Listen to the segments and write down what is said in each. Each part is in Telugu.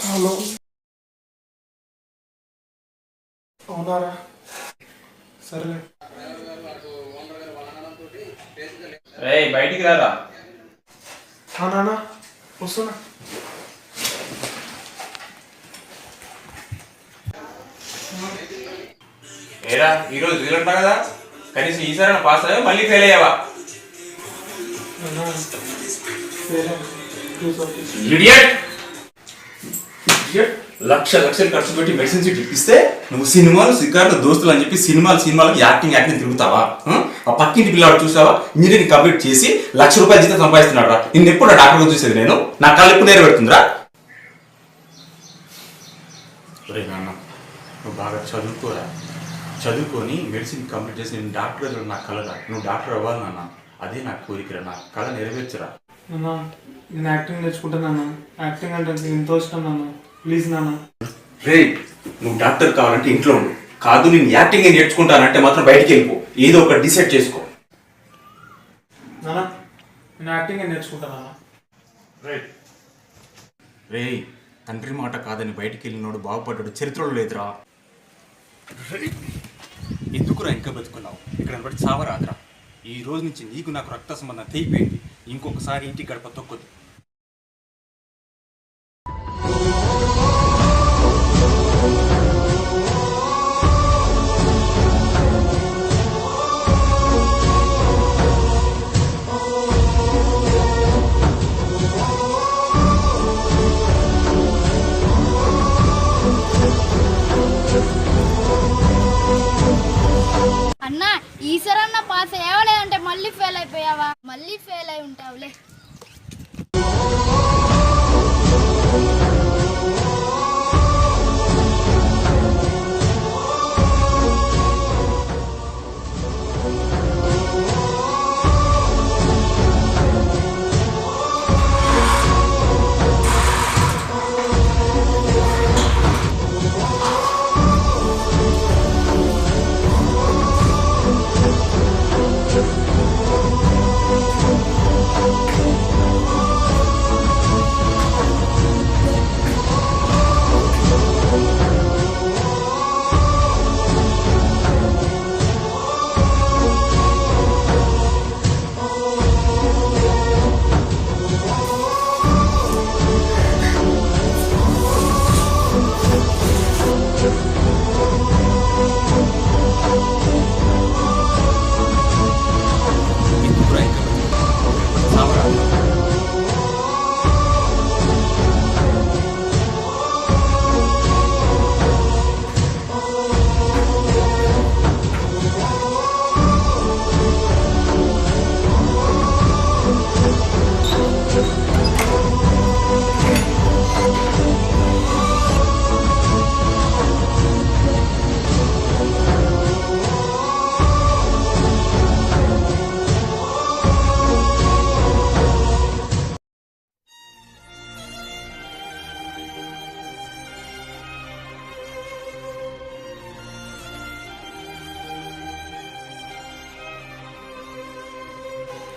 హలో, అవునారా? సరే బయటికి రారా. నాన్న వస్తున్నా. ఏరా ఈరోజు వీలుంటా కదా, కనీసం ఈసారి పాస్ అయ్యా మళ్ళీ ఫెయిల్ అయ్యావా? ఇడియట్! లక్షలు ఖర్చు పెట్టి మెడిసిన్ సీట్ ఇప్పిస్తే నువ్వు సినిమాలు సిగారెట్లు దోస్తులు అని చెప్పి సినిమాలకు యాక్టింగ్ తిరుగుతావా? ఆ పక్కింటి పిల్లవాడు చూసావా, ఇంజనీరింగ్ కంప్లీట్ చేసి ₹1,00,000 జీతం సంపాదిస్తున్నాడు రా. నిన్ను ఎప్పుడు డాక్టర్గా చూసేది నేను? నా కళ్ళు ఎప్పుడు నెరవేరుతుందిరా? రే నాన్న, నువ్వు బాగా చదువుకొని మెడిసిన్ కంప్లీట్ చేసి నేను డాక్టర్ దగ్గర నా కలరా. నువ్వు డాక్టర్ అవ్వాలి నాన్న, అదే నా కోరికరా. నా కళ నెరవేర్చరా. నాన్న నేను యాక్టింగ్ నేర్చుకుంటాను. యాక్టింగ్ అంటే ఎంతో ఇష్టం నాన్న, ప్లీజ్ నాన్న. రే, నువ్వు డాక్టర్ కావాలంటే ఇంట్లో ఉండు, కాదు నేను యాక్టింగ్ నేర్చుకుంటానంటే మాత్రం బయటికి వెళ్ళిపో. ఏదో ఒకటి డిసైడ్ చేసుకో. నాన్న నేను యాక్టింగ్ నేర్చుకుంటాను. రే, తండ్రి మాట కాదని బయటికి వెళ్ళినోడు బాగుపడ్డాడు చరిత్రలో లేదురా. ఎందుకురా ఇంకా బతుకున్నావు? ఇక్కడ బట్టి సావరాదురా. ఈ రోజు నుంచి నీకు నాకు రక్త సంబంధం తెగిపోయింది. ఇంకొకసారి ఇంటికి గడప తొక్కదు. అన్నా ఈసారన్నా పాస్ అయ్యావా, లేదంటే మళ్ళీ ఫెయిల్ అయిపోయావా? మళ్ళీ ఫెయిల్ అయి ఉంటావులే.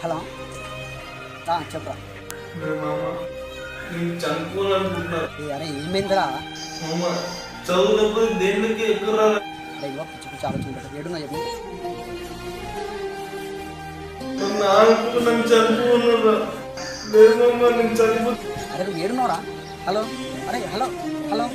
హలో, చెప్పరా. నేను చదువుకోవాలనుకుంటున్నాను. అరే ఏమైందిరా? చదువునప్పుడు దేనికి ఎక్కువ రాదు. పిచ్చి పిచ్చి ఆలోచన ఏడున్నా చెప్పి నన్ను చదువుకున్నారా? లేదమ్మా నేను చదువు. అరే నువ్వు ఏడున్నావురా? హలో, అరే హలో హలో.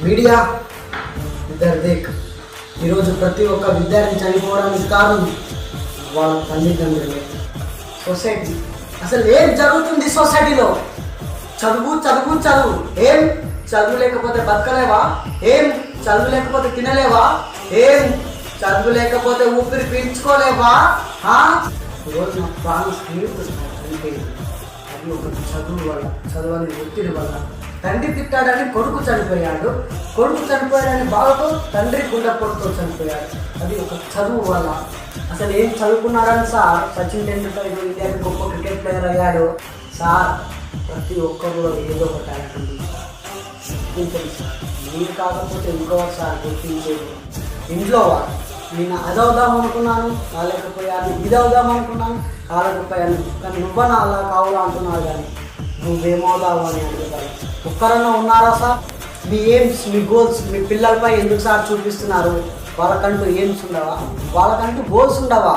మీడియా ఇద్దరు దేక్ ఈరోజు ప్రతి ఒక్క విద్యార్థి చనిపోవడానికి కారణం వాళ్ళ తల్లిదండ్రులే. సొసైటీ అసలు ఏం జరుగుతుంది సొసైటీలో? చదువు చదువు చదువు. ఏం చదువు లేకపోతే బతకలేవా? ఏం చదువు లేకపోతే తినలేవా? ఏం చదువు లేకపోతే ఊపిరి పీల్చుకోలేవా? ఈరోజు నా ప్రాణం స్నేహితుడు అది ఒక చదువు వల్ల, చదువు అనే ఒత్తిడి వల్ల. తండ్రి తిట్టాడని కొడుకు చనిపోయాడు, కొడుకు చనిపోయాడని బాధతో తండ్రి గుండెపోటుతో చనిపోయాడు. అది ఒక చదువు వల్ల. అసలు ఏం చదువుకున్నారని సార్? సచిన్ టెండూల్కర్ ఇండియాకి గొప్ప క్రికెట్ ప్లేయర్ అయ్యాడు సార్. ప్రతి ఒక్కరిలో ఏదో ఒక టాలెంట్ ఉంది. గుర్తించండి సార్. మీరు కాకపోతే ఇంకోసారి గుర్తించేది ఇంట్లో వాళ్ళు. నేను అది అవుదాం అనుకున్నాను కాలేకపోయాను, ఇది అవుదాం అనుకున్నాను కాలేకపోయాను, కానీ నువ్వన్నా అలా కావులా అంటున్నావు కానీ నువ్వేమవుదావు అని అడుగుతారు. ఒక్కరన్నా ఉన్నారా సార్? మీ ఎయిమ్స్, మీ గోల్స్ మీ పిల్లలపై ఎందుకు సార్ చూపిస్తున్నారు? వాళ్ళకంటూ ఎయిమ్స్ ఉండవా? వాళ్ళకంటూ గోల్స్ ఉండవా?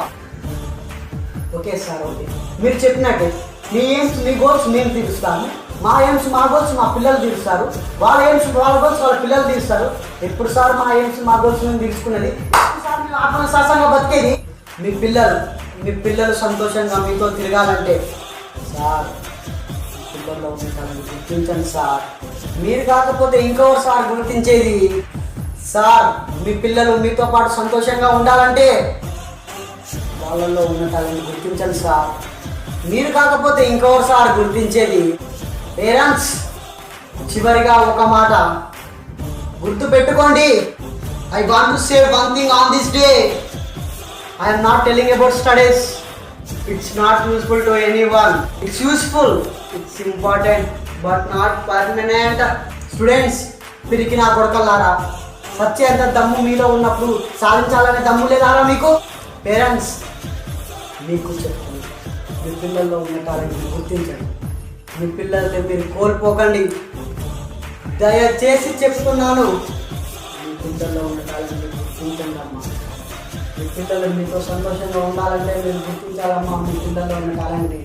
ఓకే సార్, ఓకే, మీరు చెప్పినట్టే మీ ఎయిమ్స్ మీ గోల్స్ మేము తీరుస్తాము, మా ఎయిమ్స్ మా గోల్స్ మా పిల్లలు తీరుస్తారు, వాళ్ళ ఎయిమ్స్ వాళ్ళ గోల్స్ వాళ్ళ పిల్లలు తీరుస్తారు. ఎప్పుడు సార్ మా ఎయిమ్స్ మా గోల్స్ మేము తీర్చుకునేది? సార్ మేము ఆత్మవిశ్వాసంగా బతికేది? మీ పిల్లలు సంతోషంగా మీతో తిరగాలంటే సార్ పిల్లల్లో ఉంటారని గుర్తించండి సార్. మీరు కాకపోతే ఇంకొకరు సార్ గుర్తించేది. సార్ మీ పిల్లలు మీతో పాటు సంతోషంగా ఉండాలంటే వాళ్ళల్లో ఉన్న టాలెంట్ గుర్తించండి సార్. మీరు కాకపోతే ఇంకొకరు సార్ గుర్తించేది. పేరెంట్స్, చివరిగా ఒక మాట గుర్తు పెట్టుకోండి. I want to say one thing on this day. I am not telling about studies. It's not useful to anyone. It's useful. It's important, but not permanent. Students, పిరికి నా కొడకల్లారా, సత్యంత దమ్ము మీలో ఉన్నప్పుడు సాధించాలనే దమ్ము లేదారా మీకు? పేరెంట్స్, మీకు చెప్తుంది, మీ పిల్లల్లో ఉన్న టాలెంట్ని గుర్తించండి. మీ పిల్లల్ని మీరు కోల్పోకండి. దయచేసి చెప్తున్నాను, మీ పిల్లల్లో ఉన్న టాలెంట్ని గుర్తించండి అమ్మా. మీ పిల్లలు మీతో సంతోషంగా ఉండాలంటే మీరు గుర్తించాలమ్మా మీ పిల్లల్లో ఉన్న టాలెంట్ని.